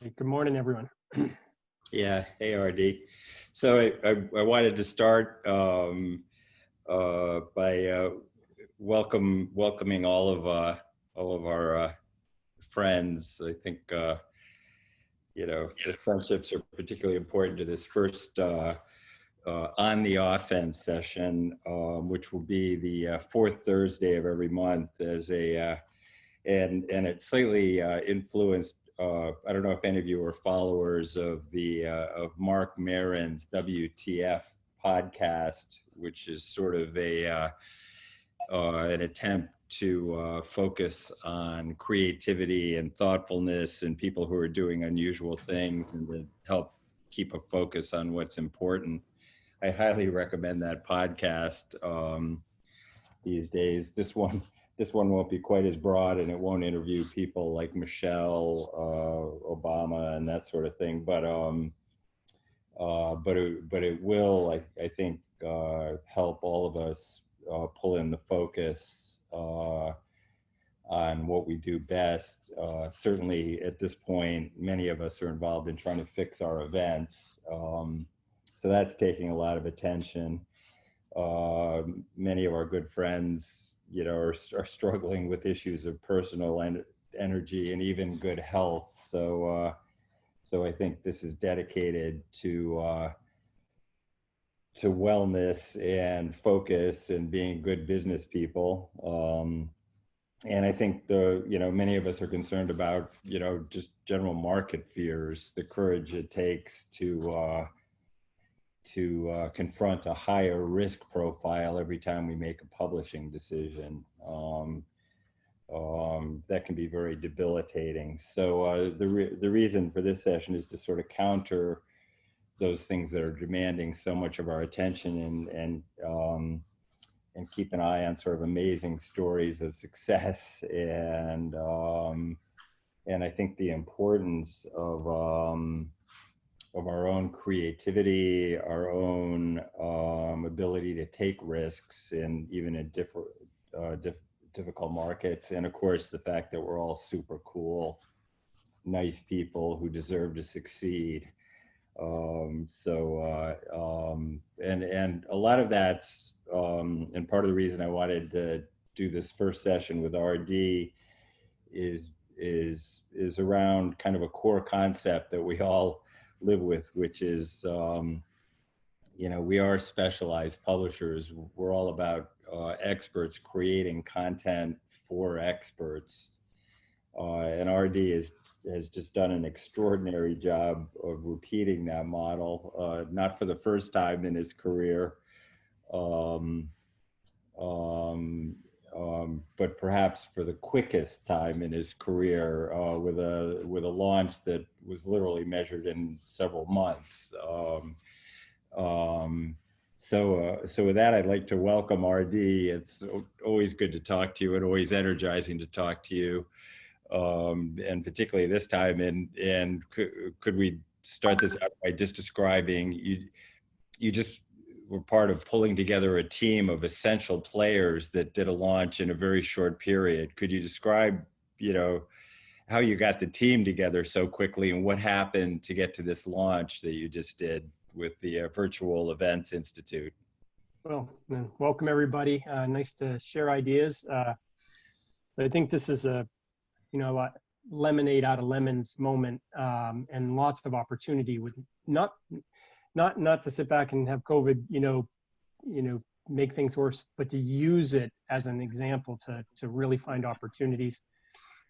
Hey, good morning, everyone. Yeah, hey RD. So I wanted to start by welcoming all of our friends. I think the friendships are particularly important to this first on the offense session, which will be the fourth Thursday of every month as a and it's slightly influenced. I don't know if any of you are followers of the of Mark Maron's WTF podcast, which is sort of an attempt to focus on creativity and thoughtfulness and people who are doing unusual things and to help keep a focus on what's important. I highly recommend that podcast these days. This one won't be quite as broad, and it won't interview people like Michelle Obama and that sort of thing. But it will, I think, help all of us pull in the focus on what we do best. Certainly, at this point, many of us are involved in trying to fix our events, so that's taking a lot of attention. Many of our good friends, are struggling with issues of personal energy and even good health. So I think this is dedicated to wellness and focus and being good business people. And I think many of us are concerned about, just general market fears, the courage it takes to confront a higher risk profile every time we make a publishing decision. That can be very debilitating. So the reason for this session is to sort of counter those things that are demanding so much of our attention and keep an eye on sort of amazing stories of success and I think the importance of our own creativity, our own ability to take risks, and even in difficult markets, and of course the fact that we're all super cool, nice people who deserve to succeed. And a lot of that's and part of the reason I wanted to do this first session with RD is around kind of a core concept that we all live with, which is we are specialized publishers. We're all about experts creating content for experts, and RD has just done an extraordinary job of repeating that model, not for the first time in his career, but perhaps for the quickest time in his career, with a launch that was literally measured in several months. So with that, I'd like to welcome RD. It's always good to talk to you and always energizing to talk to you, and particularly this time. And could we start this out by just describing you just were part of pulling together a team of essential players that did a launch in a very short period. Could you describe, how you got the team together so quickly and what happened to get to this launch that you just did with the Virtual Events Institute? Well, welcome everybody. Nice to share ideas. I think this is a lemonade out of lemons moment, and lots of opportunity with not to sit back and have COVID, make things worse, but to use it as an example to really find opportunities.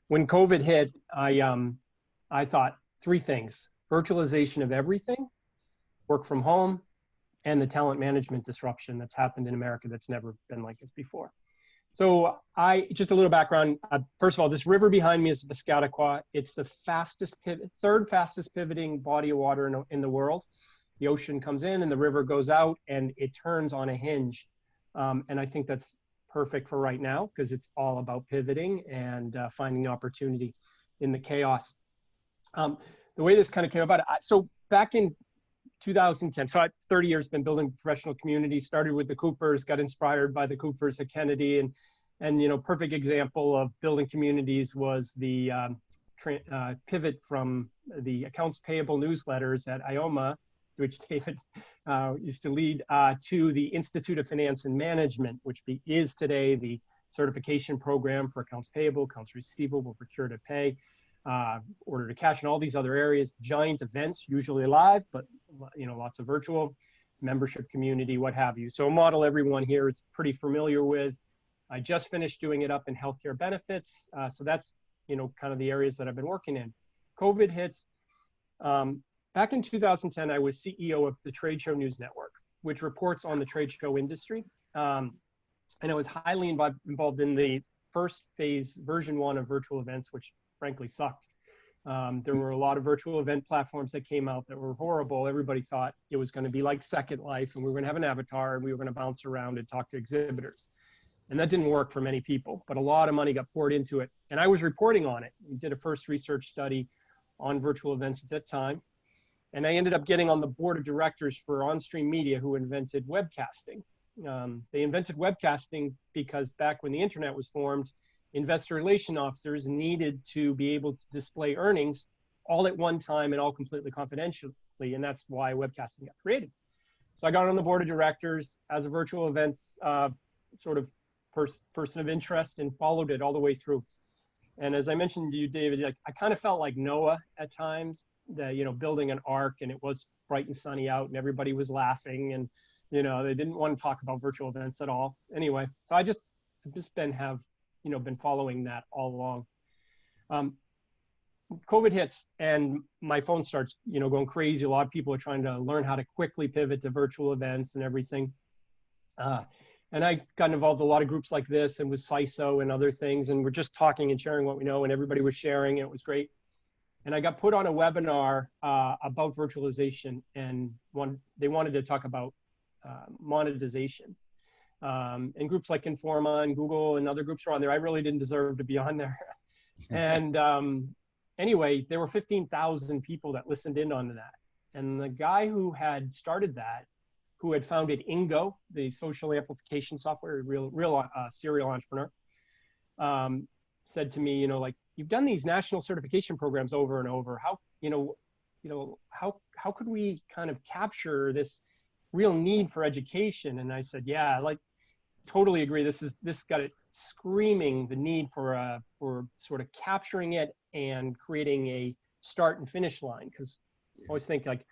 When COVID hit, I thought three things: virtualization of everything, work from home, and the talent management disruption that's happened in America that's never been like this before. So just a little background. First of all, this river behind me is the Piscataqua. It's the third fastest pivoting body of water in the world. The ocean comes in and the river goes out and it turns on a hinge. And I think that's perfect for right now because it's all about pivoting and finding opportunity in the chaos. The way this kind of came about, so back in 2010, so 30 years been building professional communities, started with the Coopers, got inspired by the Coopers at Kennedy, and perfect example of building communities was the pivot from the accounts payable newsletters at IOMA, which David used to lead, to the Institute of Finance and Management, which is today the certification program for accounts payable, accounts receivable, procure to pay, order to cash, and all these other areas. Giant events, usually live, but lots of virtual, membership community, what have you. So a model everyone here is pretty familiar with. I just finished doing it up in healthcare benefits. So that's kind of the areas that I've been working in. COVID hits. Back in 2010, I was CEO of the Trade Show News Network, which reports on the trade show industry. And I was highly involved in the first phase, version 1 of virtual events, which frankly sucked. There were a lot of virtual event platforms that came out that were horrible. Everybody thought it was going to be like Second Life, and we were going to have an avatar, and we were going to bounce around and talk to exhibitors. And that didn't work for many people, but a lot of money got poured into it. And I was reporting on it. We did a first research study on virtual events at that time. And I ended up getting on the board of directors for OnStream Media, who invented webcasting. They invented webcasting because back when the internet was formed, investor relation officers needed to be able to display earnings all at one time and all completely confidentially. And that's why webcasting got created. So I got on the board of directors as a virtual events sort of person of interest and followed it all the way through. And as I mentioned to you, David, like I kind of felt like Noah at times, that building an ark, and it was bright and sunny out and everybody was laughing, and they didn't want to talk about virtual events at all. Anyway, so I've just been following that all along. COVID hits and my phone starts going crazy. A lot of people are trying to learn how to quickly pivot to virtual events and everything. And I got involved in a lot of groups like this and with CISO and other things, and we're just talking and sharing what we know, and everybody was sharing, and it was great. And I got put on a webinar about virtualization, and they wanted to talk about monetization. And groups like Informa and Google and other groups were on there. I really didn't deserve to be on there. And anyway, there were 15,000 people that listened in on that. And the guy who had started that, who had founded Ingo, the social amplification software, real serial entrepreneur, said to me, like, you've done these national certification programs over and over. How could we kind of capture this real need for education? And I said, yeah, like, totally agree. This got it screaming the need for sort of capturing it and creating a start and finish line. Because I always think, like,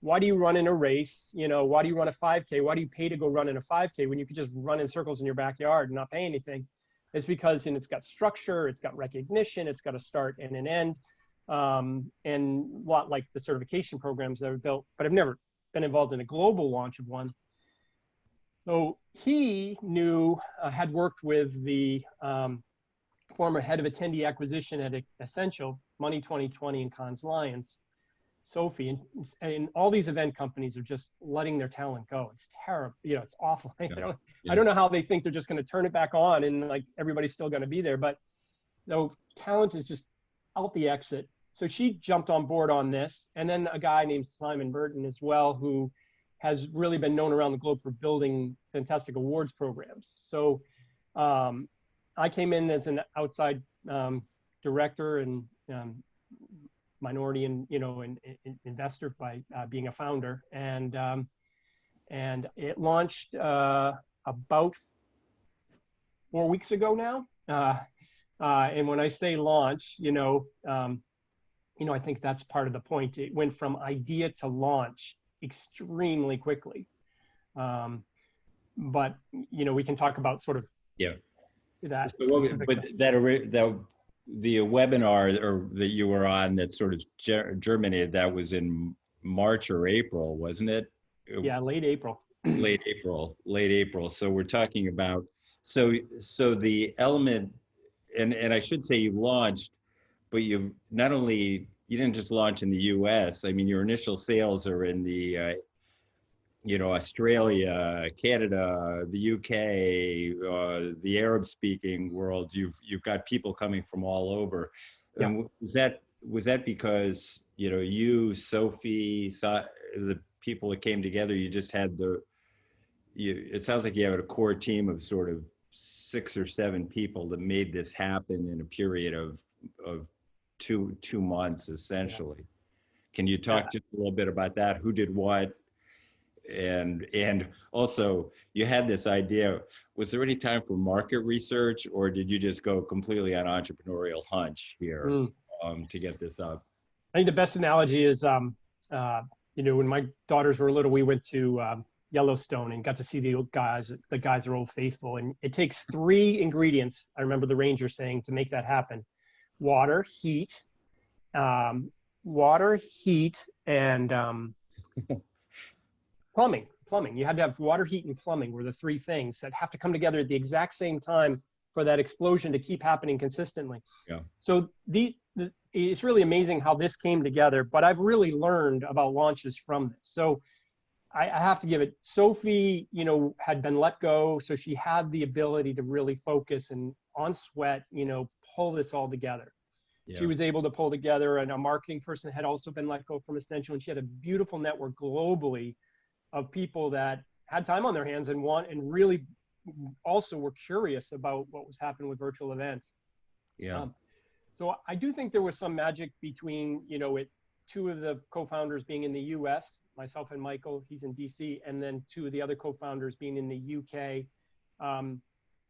why do you run in a race? Why do you run a 5K? Why do you pay to go run in a 5K when you could just run in circles in your backyard and not pay anything? It's because it's got structure, it's got recognition, it's got a start and an end, and a lot like the certification programs that are built, but I've never been involved in a global launch of one. So he had worked with the former head of attendee acquisition at Essential, Money 2020 and Cons Lions, Sophie, and all these event companies are just letting their talent go. It's terrible. It's awful. I don't know how they think they're just going to turn it back on and like everybody's still going to be there, but talent is just out the exit. So she jumped on board on this. And then a guy named Simon Burton as well, who has really been known around the globe for building fantastic awards programs. So I came in as an outside director and minority and investor by being a founder, and it launched about 4 weeks ago now. And when I say launch, I think that's part of the point. It went from idea to launch extremely quickly. But we can talk about sort of that. So the webinar that you were on that sort of germinated, that was in March or April, wasn't it? Yeah, late April. Late April. So we're talking about, so the element, and I should say you launched, but you didn't just launch in the US. I mean, your initial sales are in the, Australia, Canada, the UK, the Arab-speaking world. You've got people coming from all over. Yeah. And was that because you, Sophie, the people that came together? You just had it sounds like you had a core team of sort of 6 or 7 people that made this happen in a period of two months Yeah. essentially. Can you Yeah. talk just a little bit about that? Who did what? And also you had this idea. Was there any time for market research, or did you just go completely on entrepreneurial hunch here Mm. to get this up? I think the best analogy is, uh, when my daughters were little, we went to Yellowstone and got to see the old guys. The guys are Old Faithful, and it takes three ingredients. I remember the ranger saying to make that happen: water, heat, um, water, heat, and plumbing. Plumbing. You had to have water, heat, and plumbing were the three things that have to come together at the exact same time for that explosion to keep happening consistently. Yeah. So it's really amazing how this came together, but I've really learned about launches from this. So I have to give it, Sophie, had been let go. So she had the ability to really focus and on sweat, pull this all together. Yeah. She was able to pull together, and a marketing person had also been let go from Essential, and she had a beautiful network globally of people that had time on their hands and really also were curious about what was happening with virtual events. Yeah. So I do think there was some magic between, two of the co-founders being in the US, myself and Michael, he's in DC, and then two of the other co-founders being in the UK.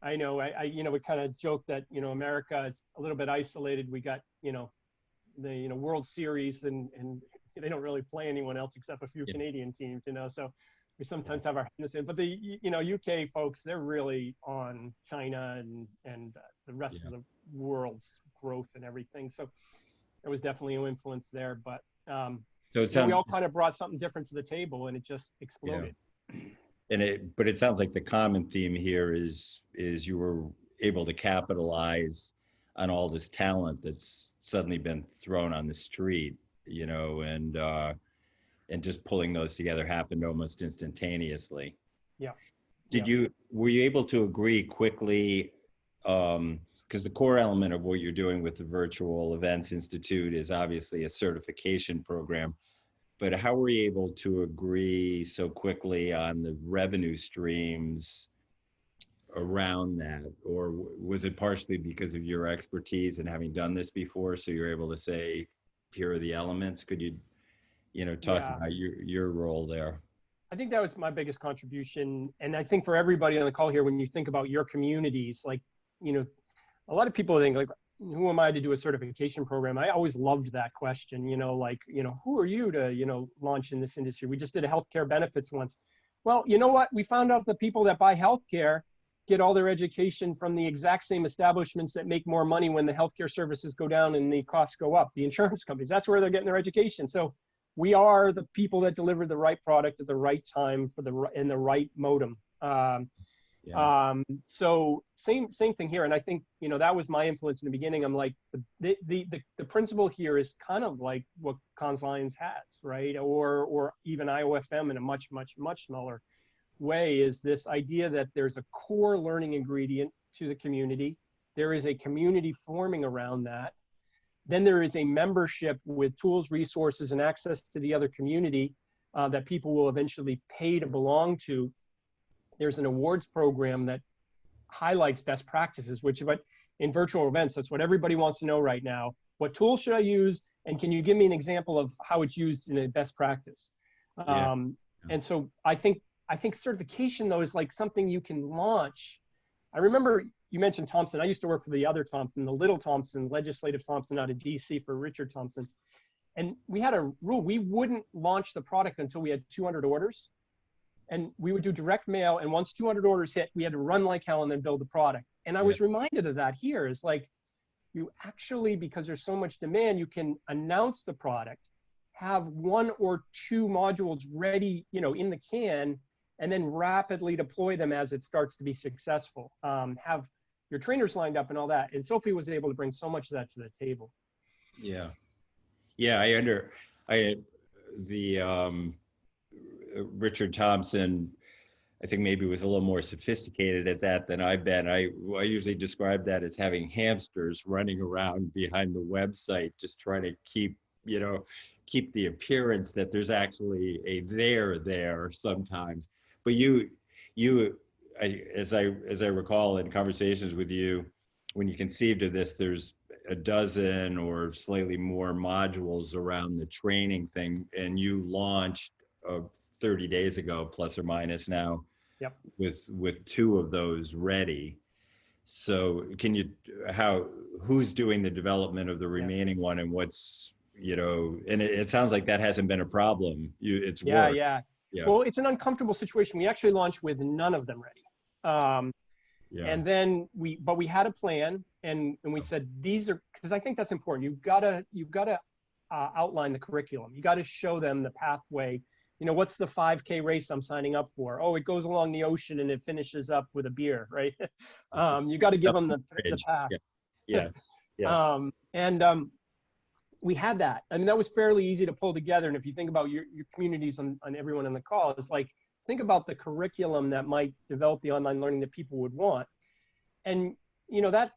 I know, we kind of joked that, America is a little bit isolated. We got, the, World Series and they don't really play anyone else except a few Canadian teams, so we sometimes have our hands in, but the, UK folks, they're really on China and the rest of the world's growth and everything. So there was definitely an influence there, but so we all kind of brought something different to the table, and it just exploded. But it sounds like the common theme here is you were able to capitalize on all this talent that's suddenly been thrown on the street, and just pulling those together happened almost instantaneously. Yeah. Were you able to agree quickly? Because the core element of what you're doing with the Virtual Events Institute is obviously a certification program, but how were you able to agree so quickly on the revenue streams around that? Or was it partially because of your expertise and having done this before, so you're able to say, here are the elements? Could you, talk about your role there? I think that was my biggest contribution. And I think for everybody on the call here, when you think about your communities, like, a lot of people think like, who am I to do a certification program? I always loved that question, who are you to, launch in this industry? We just did a healthcare benefits once. Well, you know what? We found out the people that buy healthcare get all their education from the exact same establishments that make more money when the healthcare services go down and the costs go up, the insurance companies. That's where they're getting their education. So we are the people that deliver the right product at the right time in the right modem. So same thing here. And I think, that was my influence in the beginning. I'm like, the principle here is kind of like what Cons Lions has, right? Or even IOFM in a much, much, much smaller way, is this idea that there's a core learning ingredient to the community. There is a community forming around that. Then there is a membership with tools, resources, and access to the other community that people will eventually pay to belong to. There's an awards program that highlights best practices, which in virtual events, that's what everybody wants to know right now. What tools should I use? And can you give me an example of how it's used in a best practice? And so I think certification, though, is like something you can launch. I remember you mentioned Thompson. I used to work for the other Thompson, the Little Thompson, Legislative Thompson out of DC for Richard Thompson. And we had a rule. We wouldn't launch the product until we had 200 orders. And we would do direct mail. And once 200 orders hit, we had to run like hell and then build the product. And I was reminded of that here. It's like, you actually, because there's so much demand, you can announce the product, have 1 or 2 modules ready, in the can, and then rapidly deploy them as it starts to be successful. Have your trainers lined up and all that. And Sophie was able to bring so much of that to the table. Richard Thompson, I think maybe was a little more sophisticated at that than I've been. I usually describe that as having hamsters running around behind the website, just trying to keep the appearance that there's actually a there sometimes. But as I recall in conversations with you, when you conceived of this, there's a dozen or slightly more modules around the training thing, and you launched 30 days ago, plus or minus now, Yep. with two of those ready. So can you, who's doing the development of the remaining one, and what's, and it sounds like that hasn't been a problem. It's Yeah, worked. yeah. Yeah. Well, it's an uncomfortable situation. We actually launched with none of them ready. Yeah. And then we had a plan, and we said, these are, because I think that's important. You've got to outline the curriculum. You got to show them the pathway. What's the 5K race I'm signing up for? Oh, it goes along the ocean and it finishes up with a beer, right? You got to give them the path. Yeah. Yeah. We had that. I mean, that was fairly easy to pull together. And if you think about your communities on everyone in the call, it's like, think about the curriculum that might develop the online learning that people would want. And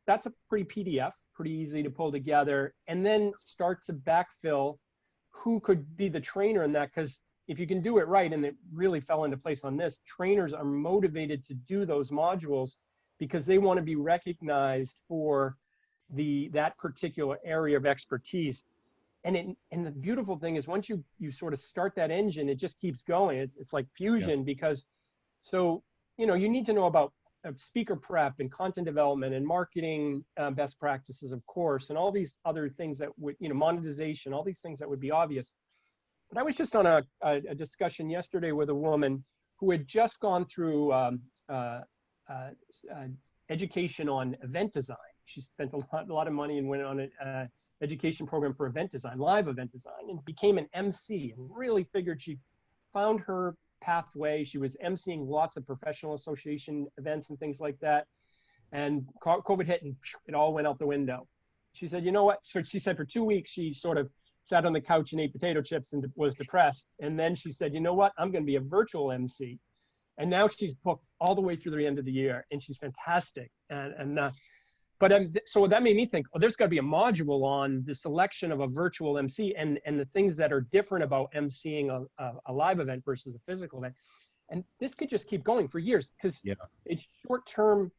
that's a pretty PDF, pretty easy to pull together, and then start to backfill who could be the trainer in that. Because if you can do it right, and it really fell into place on this, trainers are motivated to do those modules because they want to be recognized for that particular area of expertise. And the beautiful thing is, once you sort of start that engine, it just keeps going. It's like fusion, because you need to know about speaker prep and content development and marketing best practices, of course, and all these other things that would, monetization, all these things that would be obvious. But I was just on a discussion yesterday with a woman who had just gone through education on event design. She spent a lot of money and went on an education program for event design, live event design, and became an MC, and really figured she found her pathway. She was emceeing lots of professional association events and things like that. And COVID hit and it all went out the window. She said, you know what? So she said for 2 weeks, she sort of sat on the couch and ate potato chips and was depressed. And then she said, you know what? I'm going to be a virtual MC. And now she's booked all the way through the end of the year, and she's fantastic. So that made me think, oh, there's got to be a module on the selection of a virtual MC and the things that are different about MCing a live event versus a physical event. And this could just keep going for years, because it's short-term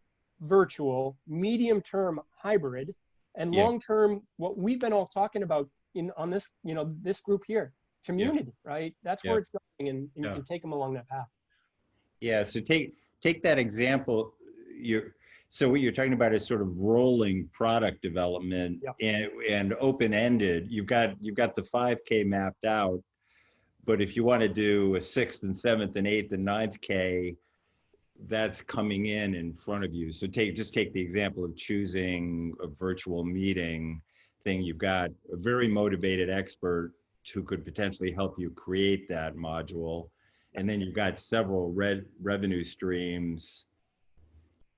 virtual, medium-term hybrid, and long-term what we've been all talking about on this, this group here, community, right? That's where it's going, and you can take them along that path. Yeah. So take that example. So what you're talking about is sort of rolling product development and open-ended. You've got the 5K mapped out, but if you want to do a 6th and 7th and 8th and 9th K, that's coming in front of you. So just take the example of choosing a virtual meeting thing. You've got a very motivated expert who could potentially help you create that module. And then you've got several revenue streams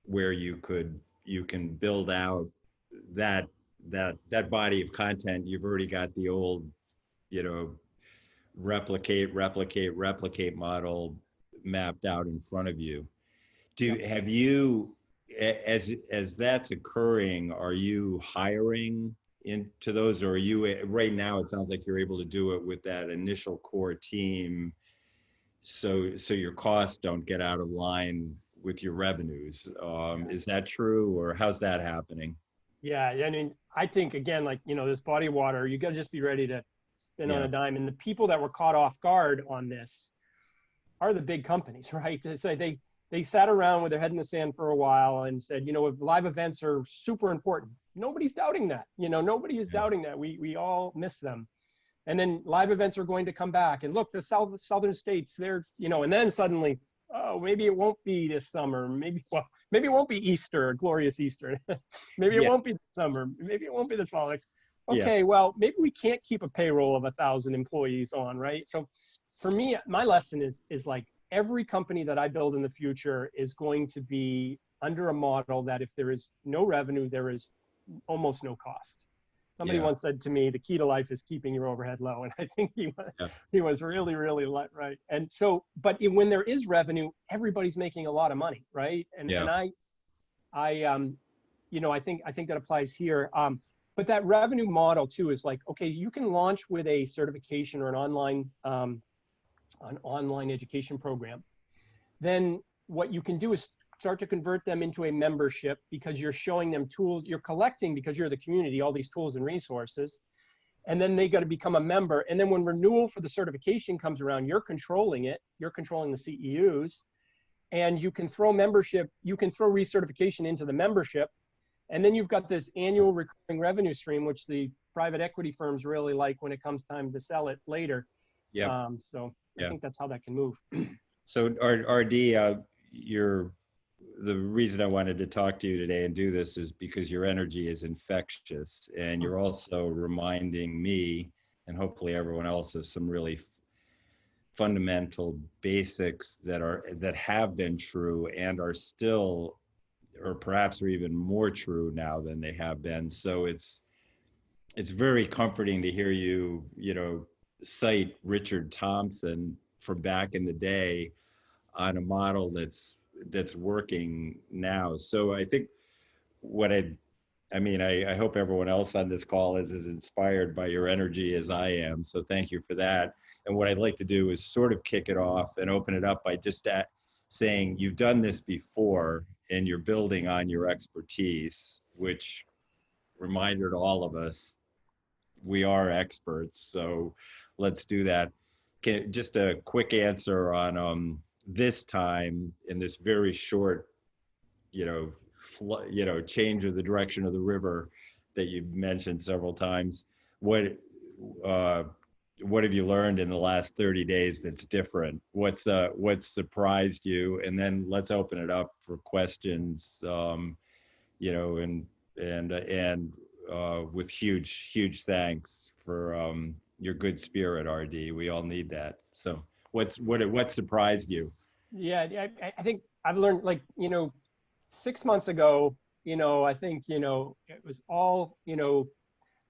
where you can build out that body of content. You've already got the old, replicate model mapped out in front of you. Have you, as that's occurring, are you hiring into those, or are you, right now it sounds like you're able to do it with that initial core team, so your costs don't get out of line with your revenues? Is that true, or how's that happening? Yeah, I mean, I think, again, like, this body of water, you got to just be ready to spin on a dime. And the people that were caught off guard on this are the big companies, right? So they sat around with their head in the sand for a while and said, if live events are super important. Nobody's doubting that. Nobody is doubting that. We all miss them. And then live events are going to come back. And look, the southern states, they're, and then suddenly, oh, maybe it won't be this summer. Maybe it won't be Easter, glorious Easter. Maybe it won't be this summer. Maybe it won't be this fall. Like, okay, well, maybe we can't keep a payroll of 1,000 employees on, right? So for me, my lesson is like, every company that I build in the future is going to be under a model that if there is no revenue, there is almost no cost. Somebody once said to me, the key to life is keeping your overhead low. And I think he was really, really right. And so, but when there is revenue, everybody's making a lot of money, right? And I think that applies here. But that revenue model too is like, okay, you can launch with a certification or an online education program. Then what you can do is start to convert them into a membership because you're showing them tools, you're collecting because you're the community, all these tools and resources. And then they got to become a member. And then when renewal for the certification comes around, you're controlling it. You're controlling the CEUs. And you can throw membership, you can throw recertification into the membership. And then you've got this annual recurring revenue stream, which the private equity firms really like when it comes time to sell it later. Yeah. So I think that's how that can move. So RD, the reason I wanted to talk to you today and do this is because your energy is infectious, and you're also reminding me and hopefully everyone else of some really fundamental basics that have been true and are still, or perhaps are even more true now than they have been. So it's very comforting to hear you, cite Richard Thompson from back in the day on a model that's working now. So I think I hope everyone else on this call is as inspired by your energy as I am. So thank you for that. And what I'd like to do is sort of kick it off and open it up by just saying you've done this before and you're building on your expertise, which, reminder to all of us, we are experts. So let's do that. Just a quick answer on this time in this very short, change of the direction of the river that you've mentioned several times. What have you learned in the last 30 days that's different? What's surprised you? And then let's open it up for questions, and with huge thanks for your good spirit, RD. We all need that. So what surprised you? Yeah, I think I've learned, 6 months ago, I think, it was all,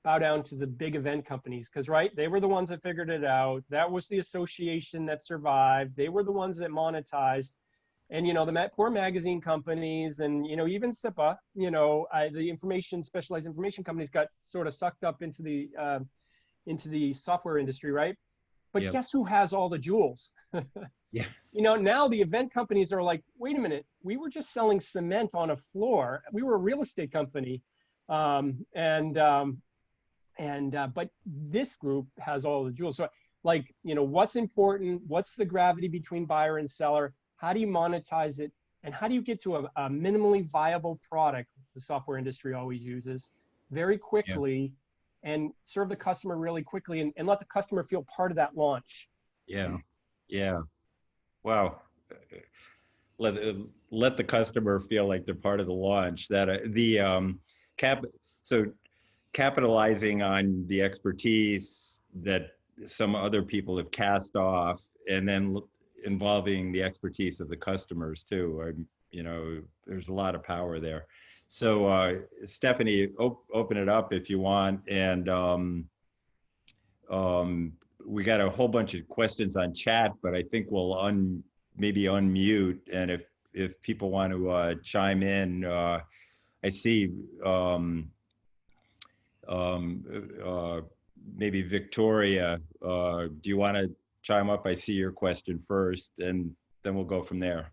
bow down to the big event companies, because, right, they were the ones that figured it out. That was the association that survived. They were the ones that monetized. And, the poor magazine companies and, even SIPA, the specialized information companies got sort of sucked up into the software industry, right? But Yep. Guess who has all the jewels? Yeah. Now the event companies are like, wait a minute, we were just selling cement on a floor. We were a real estate company. But this group has all the jewels. So what's important? What's the gravity between buyer and seller? How do you monetize it? And how do you get to a minimally viable product the software industry always uses very quickly, and serve the customer really quickly, and let the customer feel part of that launch? Yeah. Wow. Let the customer feel like they're part of the launch. So capitalizing on the expertise that some other people have cast off, and then involving the expertise of the customers too. There's a lot of power there. So Stephanie, open it up if you want. And we got a whole bunch of questions on chat, but I think we'll maybe unmute. And if people want to chime in, I see maybe Victoria, do you want to chime up? I see your question first, and then we'll go from there.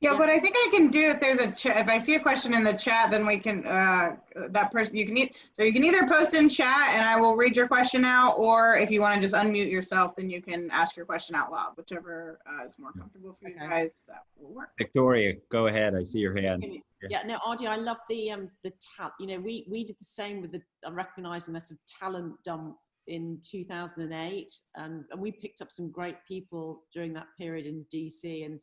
Yeah, what I think I can do, if there's if I see a question in the chat, then we can, that person, you can either post in chat and I will read your question out, or if you want to just unmute yourself, then you can ask your question out loud, whichever is more comfortable for you guys, that will work. Victoria, go ahead. I see your hand. Yeah, no, RD, I love the talent. We did the same with recognizing this talent dump in 2008, and we picked up some great people during that period in DC, and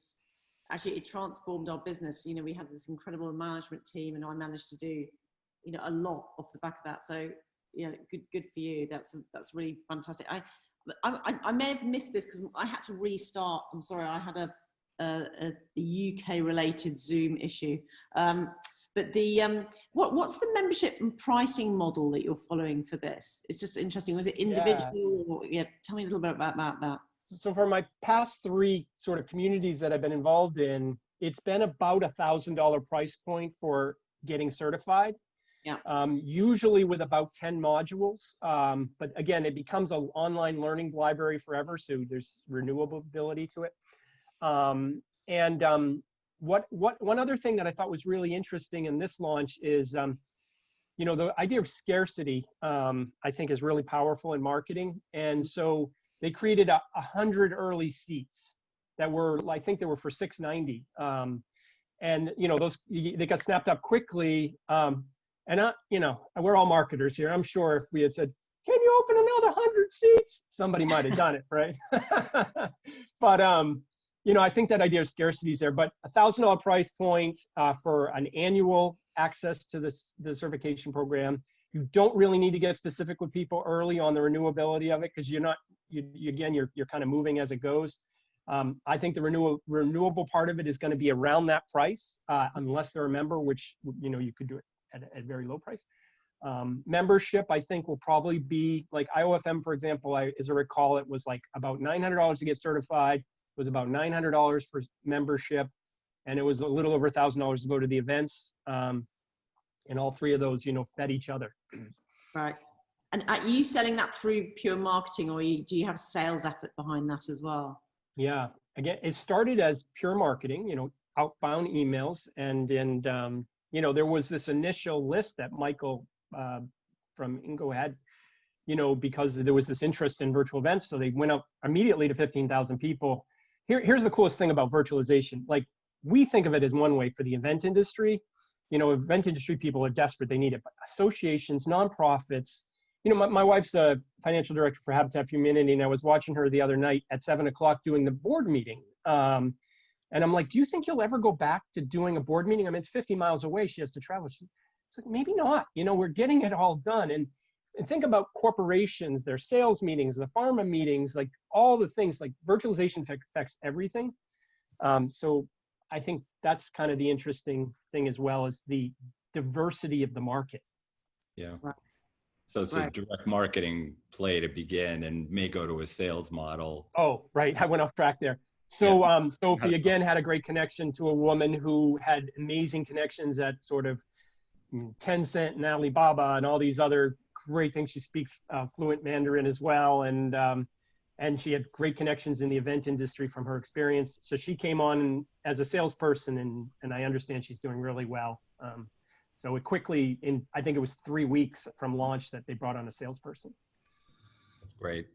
actually it transformed our business. We had this incredible management team, and I managed to do a lot off the back of that. So good for you. That's really fantastic. I may have missed this because I had to restart. I'm sorry, I had a UK related Zoom issue. But what's the membership and pricing model that you're following for this? It's just interesting. Was it individual? Yeah, tell me a little bit about that. So for my past 3 sort of communities that I've been involved in, it's been about $1,000 price point for getting certified. Yeah. Usually with about 10 modules. But again, it becomes an online learning library forever, so there's renewability to it. one other thing that I thought was really interesting in this launch is, you know, the idea of scarcity, I think is really powerful in marketing. And so they created 100 early seats that were, I think they were for $6.90. And, you know, they got snapped up quickly. You know, we're all marketers here. I'm sure if we had said, can you open another 100 seats? Somebody might have done it, right? But, you know, I think that idea of scarcity is there, but $1,000 price point for an annual access to the certification program. You don't really need to get specific with people early on the renewability of it, because you're kind of moving as it goes. I think the renewable part of it is going to be around that price, unless they're a member, which, you know, you could do it at a very low price. Membership, I think, will probably be like IOFM, for example. As I recall, it was like about $900 to get certified. It was about $900 for membership, and it was a little over $1,000 to go to the events. And all three of those, you know, fed each other. Right. And are you selling that through pure marketing, or do you have a sales effort behind that as well? Yeah, again, it started as pure marketing, you know, outbound emails, and you know, there was this initial list that Michael from Ingo had, you know, because there was this interest in virtual events, so they went up immediately to 15,000 people. Here's the coolest thing about virtualization. Like, we think of it as one way for the event industry. You know, event industry people are desperate, they need it. But associations, nonprofits, you know, my wife's a financial director for Habitat for Humanity, and I was watching her the other night at 7 o'clock doing the board meeting. And I'm like, do you think you'll ever go back to doing a board meeting? I mean, it's 50 miles away. She has to travel. She's like, maybe not. You know, we're getting it all done. And think about corporations, their sales meetings, the pharma meetings, like all the things, like virtualization affects everything. So I think that's kind of the interesting thing, as well as the diversity of the market. Yeah. Right. So it's a direct marketing play to begin, and may go to a sales model. Oh, right. I went off track there. So Sophie, again, had a great connection to a woman who had amazing connections at sort of Tencent and Alibaba and all these other great things. She speaks fluent Mandarin as well. And she had great connections in the event industry from her experience. So she came on as a salesperson, and I understand she's doing really well. So it quickly, I think it was 3 weeks from launch, that they brought on a salesperson. Great.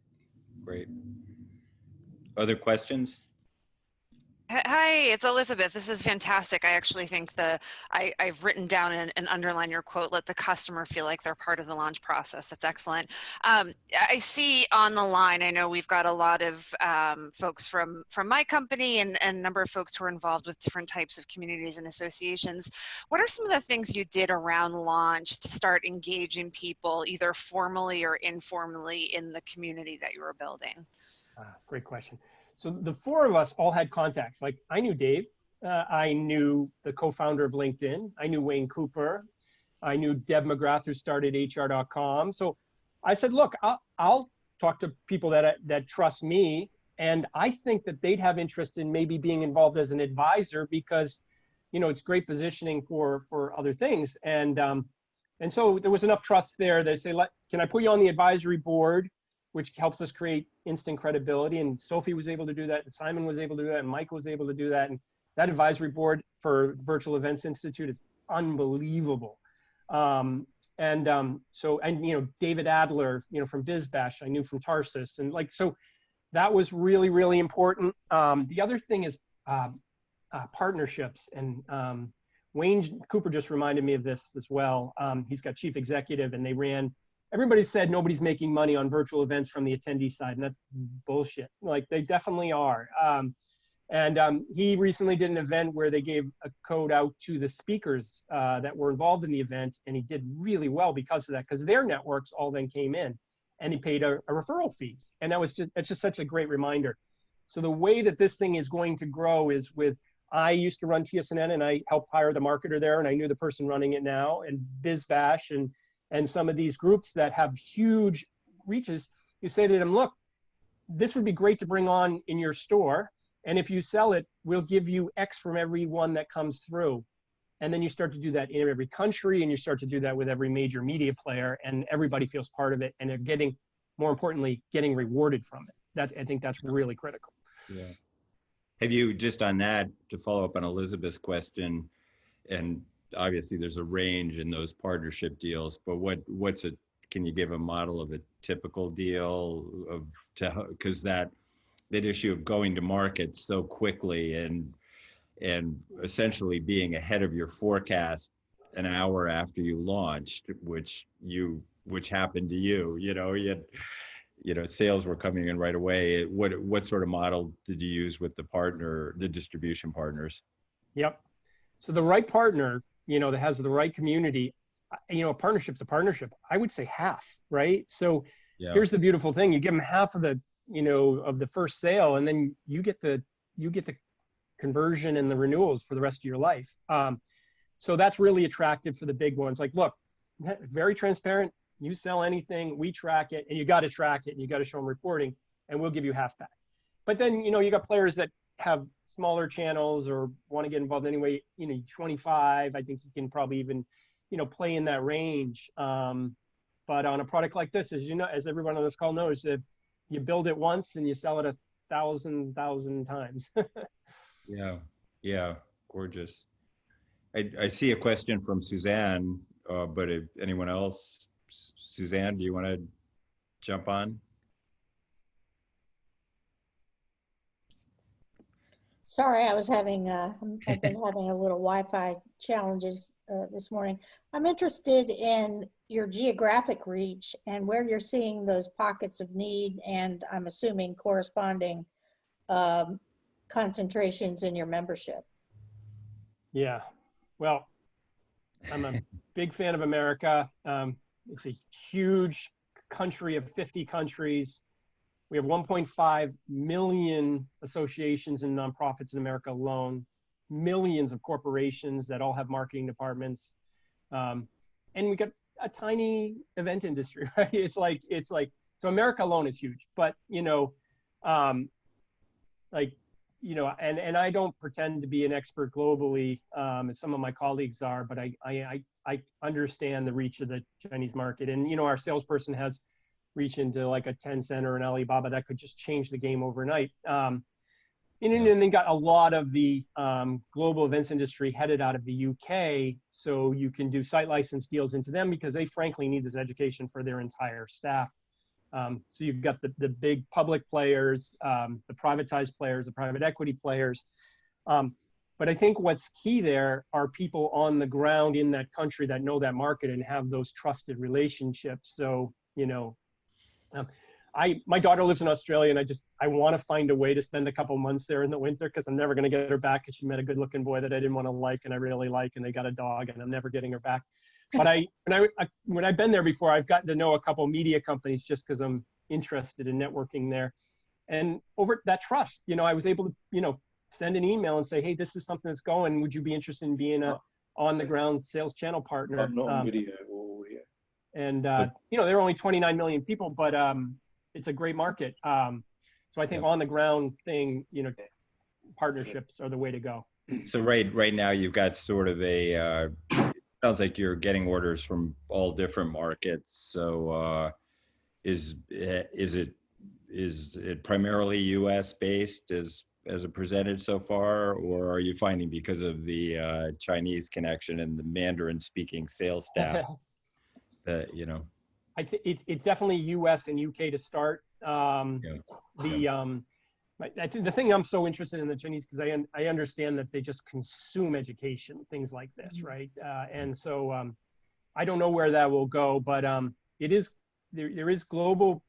Other questions? Hi, it's Elizabeth. This is fantastic. I actually think I've written down and underlined your quote, let the customer feel like they're part of the launch process. That's excellent. I see on the line, I know we've got a lot of folks from my company and a number of folks who are involved with different types of communities and associations. What are some of the things you did around launch to start engaging people, either formally or informally, in the community that you were building? Great question. So the four of us all had contacts. Like, I knew Dave, I knew the co-founder of LinkedIn, I knew Wayne Cooper, I knew Deb McGrath, who started HR.com. So I said, look, I'll talk to people that trust me, and I think that they'd have interest in maybe being involved as an advisor, because, you know, it's great positioning for other things. And so there was enough trust there. They say, can I put you on the advisory board, which helps us create instant credibility. And Sophie was able to do that, and Simon was able to do that, and Mike was able to do that. And that advisory board for Virtual Events Institute is unbelievable. So, you know, David Adler, you know, from BizBash, I knew from Tarsus. And like, so that was really, really important. The other thing is partnerships. And Wayne Cooper just reminded me of this as well. He's got chief executive, and they ran, everybody said nobody's making money on virtual events from the attendee side, and that's bullshit. Like, they definitely are. He recently did an event where they gave a code out to the speakers that were involved in the event, and he did really well because of that, because their networks all then came in, and he paid a referral fee. And it's just such a great reminder. So the way that this thing is going to grow is I used to run TSNN, and I helped hire the marketer there, and I knew the person running it now, and BizBash, and some of these groups that have huge reaches. You say to them, look, this would be great to bring on in your store, and if you sell it, we'll give you X from every one that comes through. And then you start to do that in every country, and you start to do that with every major media player, and everybody feels part of it, and they're getting, more importantly, getting rewarded from it. I think that's really critical. Yeah. Have you, just on that, to follow up on Elizabeth's question, and obviously there's a range in those partnership deals, but can you give a model of a typical deal because that issue of going to market so quickly and essentially being ahead of your forecast an hour after you launched, which happened to you, sales were coming in right away. What sort of model did you use with the distribution partners? Yep. So the right partner, that has the right community, a partnership's a partnership. I would say half, right? So here's the beautiful thing. You give them half of the, of the first sale, and then you get the conversion and the renewals for the rest of your life. So that's really attractive for the big ones. Like, look, very transparent. You sell anything, we track it, and you got to track it, and you got to show them reporting, and we'll give you half back. But then, you got players that have smaller channels or want to get involved anyway. 25, I think you can probably even, play in that range. But on a product like this, as everyone on this call knows, if you build it once and you sell it 1,000 times. Yeah, gorgeous. I see a question from Suzanne, but if anyone else, Suzanne, do you want to jump on? Sorry, I've been having a little Wi-Fi challenges this morning. I'm interested in your geographic reach and where you're seeing those pockets of need, and I'm assuming corresponding concentrations in your membership. Yeah, well, I'm a big fan of America. It's a huge country of 50 countries. We have 1.5 million associations and nonprofits in America alone, millions of corporations that all have marketing departments. And we got a tiny event industry, right? It's like, so America alone is huge, but, and I don't pretend to be an expert globally, as some of my colleagues are, but I understand the reach of the Chinese market. And, our salesperson has reach into like a Tencent or an Alibaba that could just change the game overnight. And they got a lot of the global events industry headed out of the UK, so you can do site license deals into them because they frankly need this education for their entire staff. So you've got the big public players, the privatized players, the private equity players. But I think what's key there are people on the ground in that country that know that market and have those trusted relationships. So, my daughter lives in Australia, and I want to find a way to spend a couple months there in the winter because I'm never going to get her back because she met a good looking boy that I didn't want to like and I really like, and they got a dog, and I'm never getting her back. But when I've been there before, I've gotten to know a couple media companies just because I'm interested in networking there. And over that trust, I was able to, send an email and say, hey, this is something that's going. Would you be interested in being a on the ground sales channel partner? I'm not on video or here. And, there are only 29 million people, but it's a great market. So I think on the ground thing, partnerships are the way to go. So right now you've got sort of sounds like you're getting orders from all different markets. So is it primarily US based as a percentage so far, or are you finding because of the Chinese connection and the Mandarin speaking sales staff that, I think it's definitely US and UK to start. I think the thing I'm so interested in the Chinese, because I understand that they just consume education, things like this, right? And so I don't know where that will go, but there is global,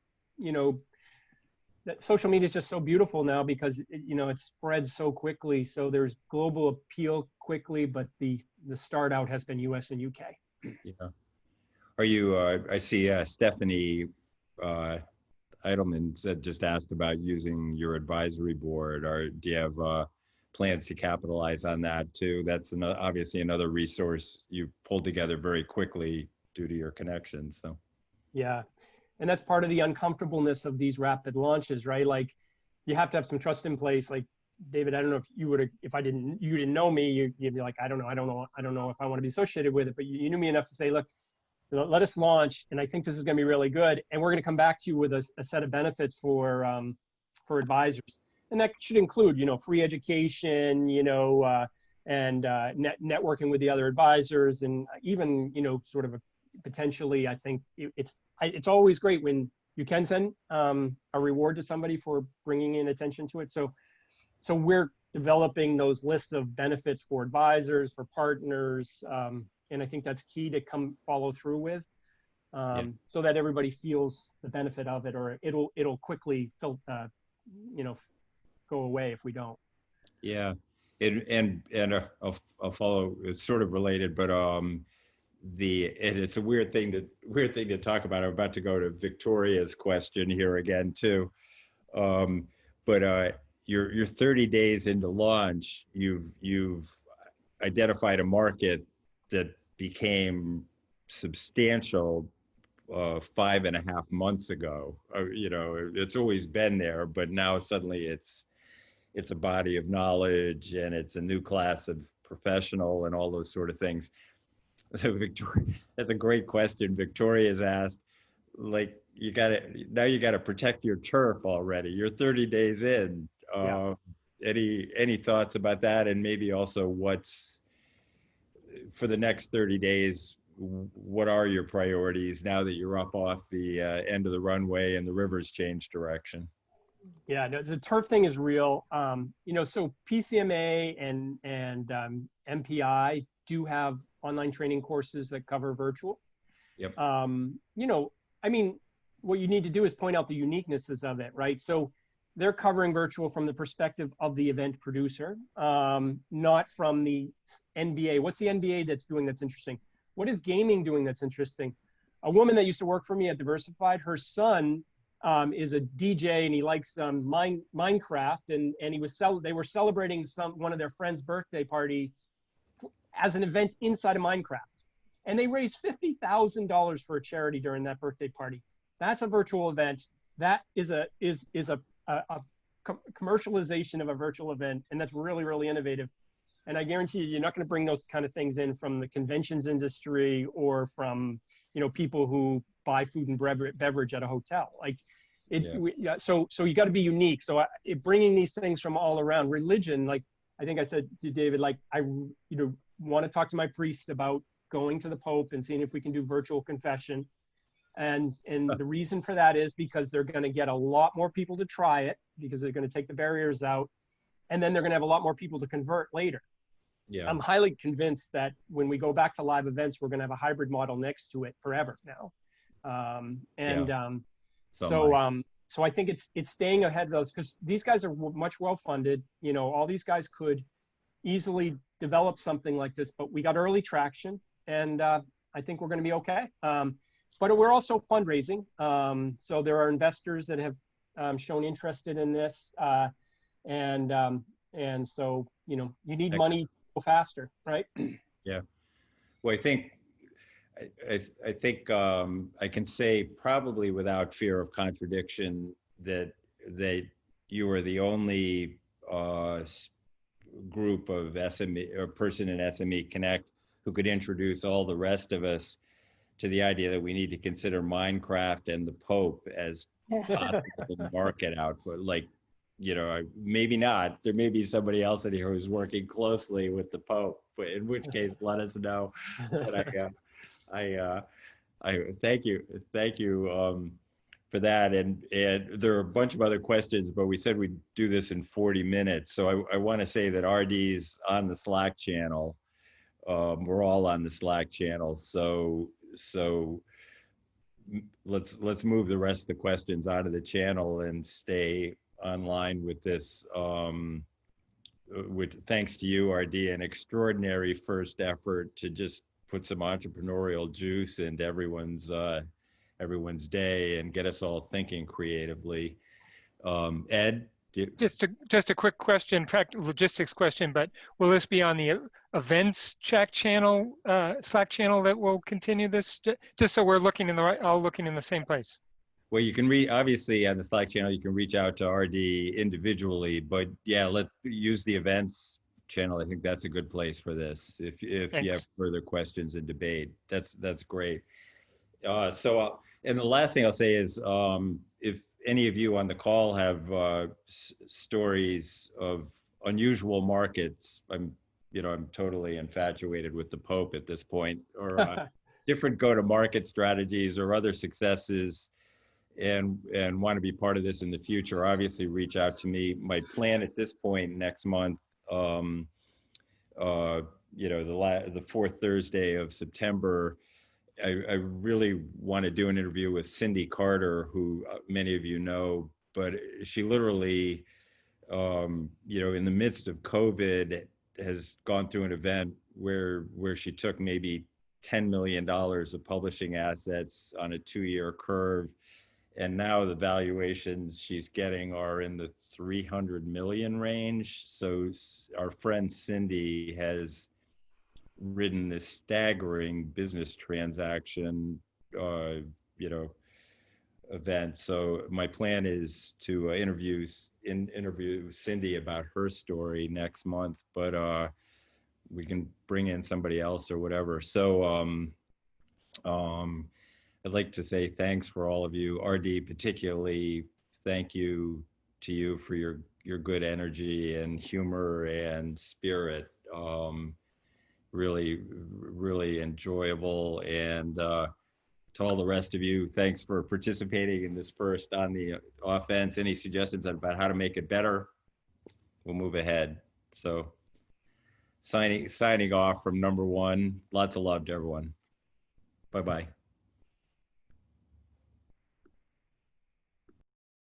that social media is just so beautiful now because it spreads so quickly. So there's global appeal quickly, but the start out has been US and UK. Yeah. Are you, I see Stephanie Eidelman just asked about using your advisory board. Do you have plans to capitalize on that too? That's obviously another resource you pulled together very quickly due to your connections. So. Yeah. And that's part of the uncomfortableness of these rapid launches, right? Like you have to have some trust in place. Like David, I don't know if you would have, if you didn't know me, you'd be like, I don't know if I want to be associated with it, but you knew me enough to say, look, let us launch. And I think this is going to be really good. And we're going to come back to you with a set of benefits for advisors. And that should include, free education, and networking with the other advisors, and even, sort of potentially, I think it's always great when you can send a reward to somebody for bringing in attention to it. So we're developing those lists of benefits for advisors, for partners, and I think that's key to follow through with, so that everybody feels the benefit of it, or it'll quickly go away if we don't. Yeah, and I'll follow. It's sort of related, but it's a weird thing to talk about. I'm about to go to Victoria's question here again too, but you're 30 days into launch. You've identified a market that became substantial 5.5 months ago. It's always been there, but now suddenly it's a body of knowledge, and it's a new class of professional and all those sort of things. So Victoria, that's a great question. Victoria's asked, like, you gotta protect your turf already. You're 30 days in. Any thoughts about that? And maybe also what's for the next 30 days, what are your priorities now that you're up off the end of the runway and the river's changed direction? Yeah, no, the turf thing is real. So PCMA and MPI do have online training courses that cover virtual. Yep. What you need to do is point out the uniquenesses of it, right? So they're covering virtual from the perspective of the event producer, not from the NBA. What's the NBA that's interesting? What is gaming doing that's interesting? A woman that used to work for me at Diversified, her son is a DJ, and he likes Minecraft, and they were celebrating one of their friends' birthday party as an event inside of Minecraft, and they raised $50,000 for a charity during that birthday party. That's a virtual event. That is a commercialization of a virtual event, and that's really, really innovative. And I guarantee you're not going to bring those kind of things in from the conventions industry or from people who buy food and beverage at a hotel. So you got to be unique. So bringing these things from all around. Religion, like I think I said to David, like I want to talk to my priest about going to the Pope and seeing if we can do virtual confession. And the reason for that is because they're going to get a lot more people to try it, because they're going to take the barriers out, and then they're going to have a lot more people to convert later. Yeah. I'm highly convinced that when we go back to live events, we're going to have a hybrid model next to it forever now. So I think it's staying ahead of those, because these guys are much well-funded. All these guys could easily develop something like this, but we got early traction, and I think we're going to be okay. But we're also fundraising. So there are investors that have shown interest in this, and so you need money to go faster, right? Yeah. Well, I think I can say probably without fear of contradiction that you are the only group of SME or person in SME Connect who could introduce all the rest of us to the idea that we need to consider Minecraft and the Pope as possible market output. Like, maybe not. There may be somebody else in here who's working closely with the Pope, but in which case, let us know. But I thank you for that. And there are a bunch of other questions, but we said we'd do this in 40 minutes. So I want to say that RD's on the Slack channel. We're all on the Slack channel. So let's move the rest of the questions out of the channel and stay online with this. With thanks to you, RD, an extraordinary first effort to just put some entrepreneurial juice into everyone's day and get us all thinking creatively. Ed? Just a quick question, logistics question, but will this be on the events Slack channel that will continue this? Just so we're looking all looking in the same place. Well, you can obviously on the Slack channel, you can reach out to RD individually, but yeah, use the events channel. I think that's a good place for this. If you have further questions and debate, that's great. And the last thing I'll say is, if any of you on the call have stories of unusual markets, I'm totally infatuated with the Pope at this point, or different go-to-market strategies or other successes, and want to be part of this in the future, obviously reach out to me. My plan at this point next month, the fourth Thursday of September, I really want to do an interview with Cindy Carter, who many of you know, but she literally, in the midst of COVID, has gone through an event where she took maybe $10 million of publishing assets on a 2-year curve. And now the valuations she's getting are in the 300 million range. So our friend Cindy has ridden this staggering business transaction, event. So my plan is to interview Cindy about her story next month, but we can bring in somebody else or whatever. So I'd like to say thanks for all of you. RD, particularly, thank you to you for your good energy and humor and spirit. Really, really enjoyable. And to all the rest of you, thanks for participating in this first on the offense. Any suggestions about how to make it better? We'll move ahead. So signing off from number one. Lots of love to everyone. Bye-bye.